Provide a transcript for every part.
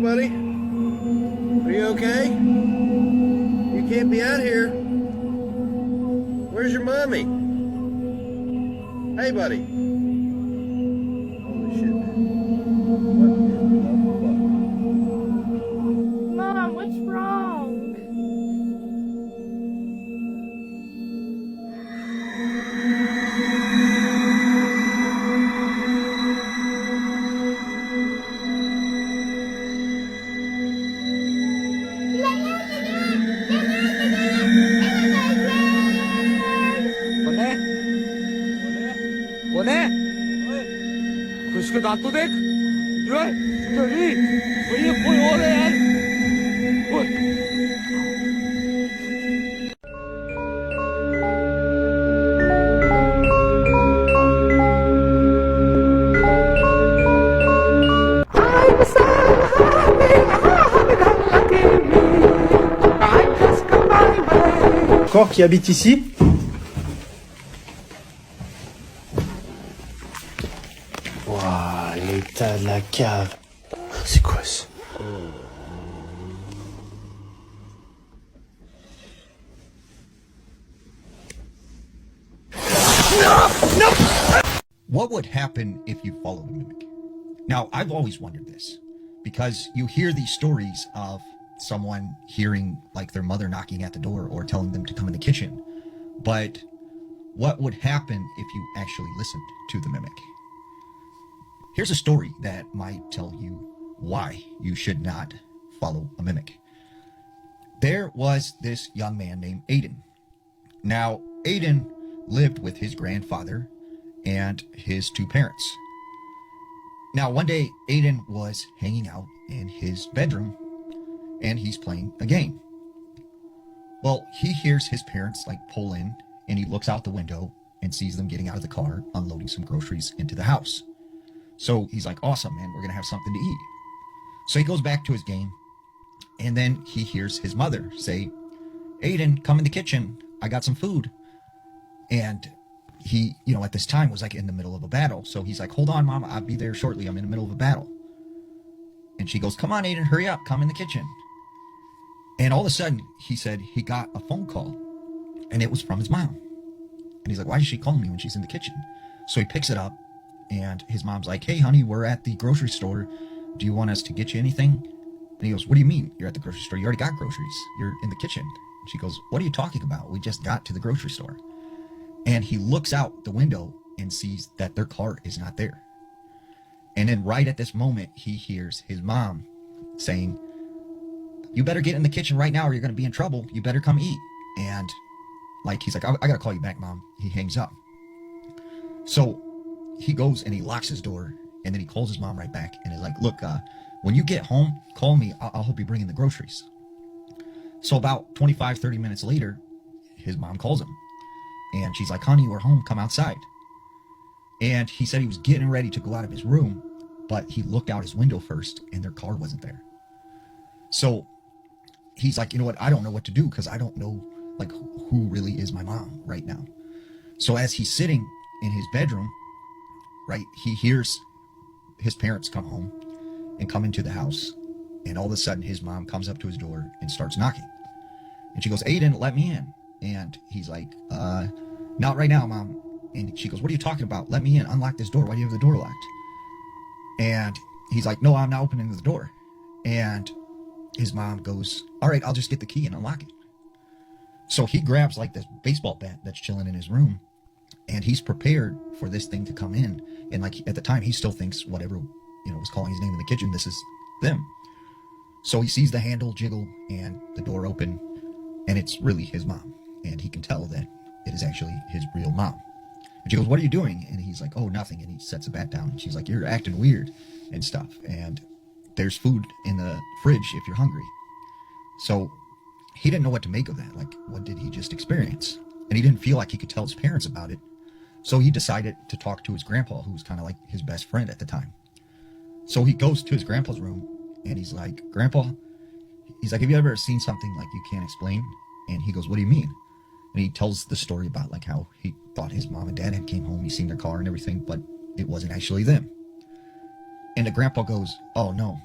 buddy? Are you okay? You can't be out here. Where's your mommy? Hey, buddy. Holy shit, man. What in the fuck? Mom, what's wrong? बोले खुश के दांत तो देख जो है तेरी ये कोई और है यार Encore qui habite ici. Waouh, l'état de la cave. C'est quoi ça? What would happen if you followed a mimic? Now, I've always wondered this because you hear these stories of someone hearing like their mother knocking at the door or telling them to come in the kitchen. But what would happen if you actually listened to the mimic? Here's a story that might tell you why you should not follow a mimic. There was this young man named Aiden. Now, Aiden lived with his grandfather and his two parents. Now, one day, Aiden was hanging out in his bedroom and he's playing a game. Well, he hears his parents like pull in and he looks out the window and sees them getting out of the car, unloading some groceries into the house. So he's like, awesome, man, we're going to have something to eat. So he goes back to his game and then he hears his mother say, Aiden, come in the kitchen. I got some food. And he, at this time was like in the middle of a battle. So he's like, hold on, Mom, I'll be there shortly. I'm in the middle of a battle. And she goes, come on, Aiden, hurry up, come in the kitchen. And all of a sudden, he said he got a phone call, and it was from his mom. And he's like, why is she calling me when she's in the kitchen? So he picks it up, and his mom's like, hey, honey, we're at the grocery store. Do you want us to get you anything? And he goes, what do you mean you're at the grocery store? You already got groceries. You're in the kitchen. And she goes, what are you talking about? We just got to the grocery store. And he looks out the window and sees that their car is not there. And then right at this moment, he hears his mom saying, you better get in the kitchen right now or you're going to be in trouble. You better come eat. And like, he's like, I got to call you back, Mom. He hangs up. So he goes and he locks his door and then he calls his mom right back. And he's like, look, when you get home, call me. I'll help you bring in the groceries. So about 25, 30 minutes later, his mom calls him. And she's like, honey, we're home. Come outside. And he said he was getting ready to go out of his room, but he looked out his window first and their car wasn't there. So he's like, you know what? I don't know what to do because I don't know like who really is my mom right now. So as he's sitting in his bedroom, right, he hears his parents come home and come into the house. And all of a sudden his mom comes up to his door and starts knocking. And she goes, Aiden, let me in. And he's like, not right now, Mom. And she goes, what are you talking about? Let me in. Unlock this door. Why do you have the door locked? And he's like, no, I'm not opening the door. And his mom goes, all right, I'll just get the key and unlock it. So he grabs like this baseball bat that's chilling in his room and he's prepared for this thing to come in. And like at the time, he still thinks whatever, was calling his name in the kitchen, this is them. So he sees the handle jiggle and the door open and it's really his mom. And he can tell that it is actually his real mom. And she goes, what are you doing? And he's like, oh, nothing. And he sets the bat down. And she's like, you're acting weird and stuff. And there's food in the fridge if you're hungry. So he didn't know what to make of that. Like, what did he just experience? And he didn't feel like he could tell his parents about it. So he decided to talk to his grandpa, who was kind of like his best friend at the time. So he goes to his grandpa's room and he's like, Grandpa, he's like, have you ever seen something like you can't explain? And he goes, what do you mean? And he tells the story about like how he thought his mom and dad had came home, he seen their car and everything, but it wasn't actually them. And the grandpa goes, oh no.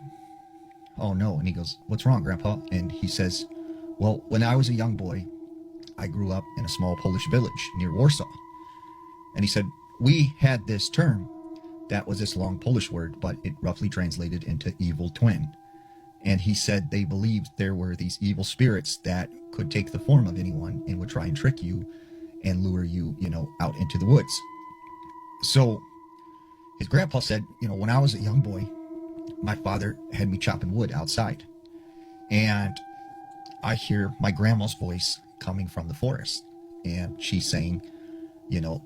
"Oh no." And he goes, "What's wrong, Grandpa?" And he says, "Well, when I was a young boy, I grew up in a small Polish village near Warsaw." And he said, "We had this term that was this long Polish word, but it roughly translated into evil twin." And he said they believed there were these evil spirits that could take the form of anyone and would try and trick you and lure you, out into the woods. So his grandpa said, when I was a young boy, my father had me chopping wood outside. And I hear my grandma's voice coming from the forest. And she's saying,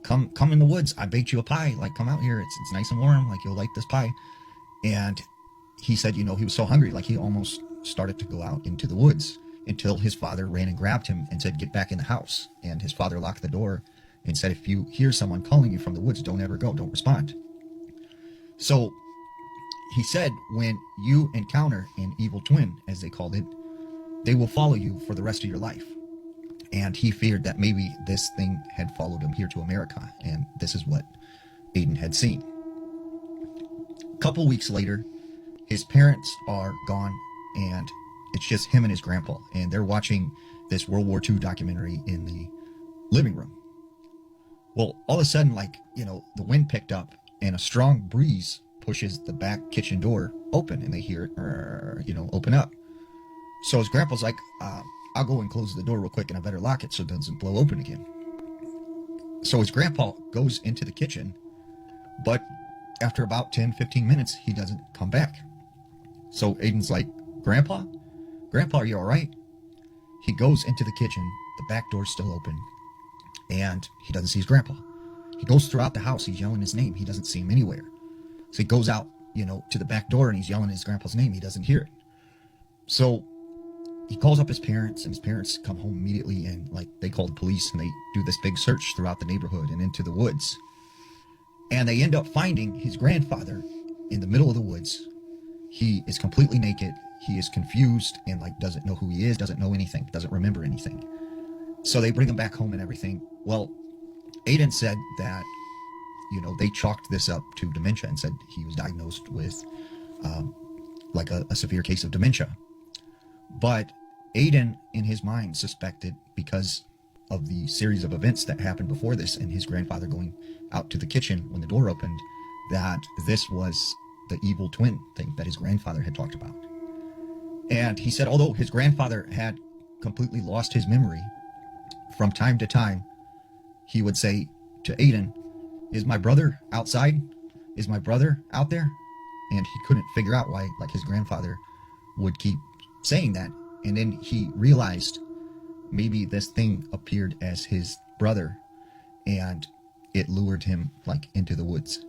come in the woods. I baked you a pie. Like, come out here. It's nice and warm. Like, you'll like this pie. And he said, he was so hungry, like he almost started to go out into the woods until his father ran and grabbed him and said, "Get back in the house." And his father locked the door and said, "If you hear someone calling you from the woods, don't ever go. Don't respond." So he said, when you encounter an evil twin, as they called it, they will follow you for the rest of your life. And he feared that maybe this thing had followed him here to America. And this is what Aiden had seen. A couple weeks later, his parents are gone, and it's just him and his grandpa. And they're watching this World War II documentary in the living room. Well, all of a sudden, the wind picked up, and a strong breeze pushes the back kitchen door open, and they hear it, open up. So his grandpa's like, "I'll go and close the door real quick, and I better lock it so it doesn't blow open again." So his grandpa goes into the kitchen, but after about 10-15 minutes, he doesn't come back. So Aiden's like, Grandpa, are you all right?" He goes into the kitchen. The back door's still open, and he doesn't see his grandpa. He goes throughout the house. He's yelling his name. He doesn't see him anywhere. So he goes out, to the back door, and he's yelling his grandpa's name. He doesn't hear it. So he calls up his parents, and his parents come home immediately, and they call the police, and they do this big search throughout the neighborhood and into the woods. And they end up finding his grandfather in the middle of the woods. He is completely naked. He is confused and doesn't know who he is, doesn't know anything, doesn't remember anything. So they bring him back home and everything. Well, Aiden said that, they chalked this up to dementia and said he was diagnosed with a severe case of dementia. But Aiden, in his mind, suspected, because of the series of events that happened before this and his grandfather going out to the kitchen when the door opened, that this was the evil twin thing that his grandfather had talked about. And he said, although his grandfather had completely lost his memory, from time to time, he would say to Aiden, "Is my brother outside? Is my brother out there?" And he couldn't figure out why, his grandfather would keep saying that. And then he realized maybe this thing appeared as his brother, and it lured him into the woods.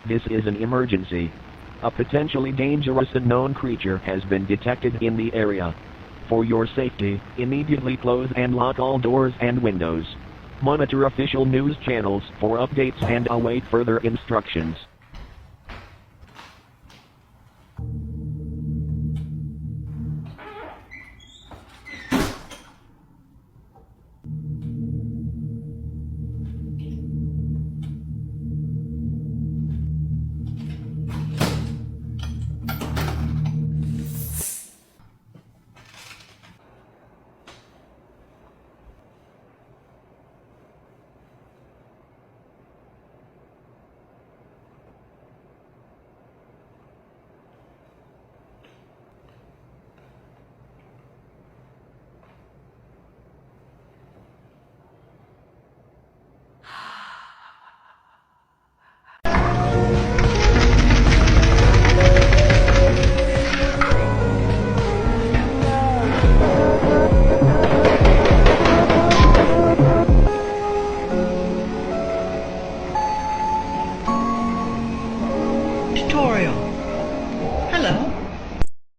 This is an emergency. A potentially dangerous unknown creature has been detected in the area. For your safety, immediately close and lock all doors and windows. Monitor official news channels for updates and await further instructions.